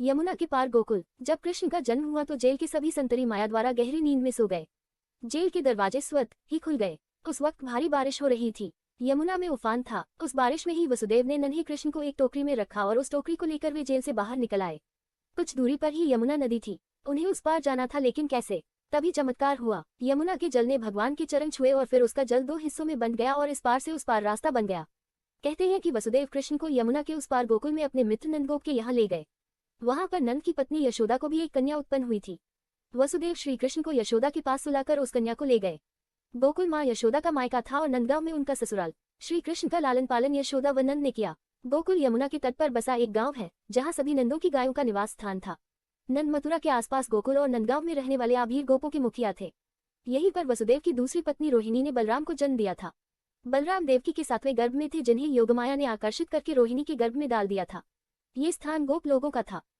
यमुना के पार गोकुल। जब कृष्ण का जन्म हुआ तो जेल के सभी संतरी माया द्वारा गहरी नींद में सो गए। जेल के दरवाजे स्वतः ही खुल गए। उस वक्त भारी बारिश हो रही थी। यमुना में उफान था। उस बारिश में ही वसुदेव ने नन्हे कृष्ण को एक टोकरी में रखा और उस टोकरी को लेकर वे जेल से बाहर निकल आए। कुछ दूरी पर ही यमुना नदी थी। उन्हें उस पार जाना था, लेकिन कैसे? तभी चमत्कार हुआ। यमुना के जल ने भगवान के चरण छुए और फिर उसका जल दो हिस्सों में बंट गया और इस पार से उस पार रास्ता बन गया। कहते हैं कि वसुदेव कृष्ण को यमुना के उस पार गोकुल में अपने मित्र नंदगोप के यहाँ ले गए। वहां पर नंद की पत्नी यशोदा को भी एक कन्या उत्पन्न हुई थी। वसुदेव श्री कृष्ण को यशोदा के पास सुलाकर उस कन्या को ले गए। गोकुल माँ यशोदा का मायका था और नंदगांव में उनका ससुराल। श्री कृष्ण का लालन पालन यशोदा व नंद ने किया। गोकुल यमुना के तट पर बसा एक गांव है, जहां सभी नंदों की गायों का निवास स्थान था। नंद मथुरा के आसपास गोकुल और नंदगांव में रहने वाले आभीर गोपों के मुखिया थे। यहीं पर वसुदेव की दूसरी पत्नी रोहिणी ने बलराम को जन्म दिया था। बलराम देवकी के 7वें गर्भ में थे, जिन्हें योगमाया ने आकर्षित करके रोहिणी के गर्भ में डाल दिया था। ये स्थान गोप लोगों का था।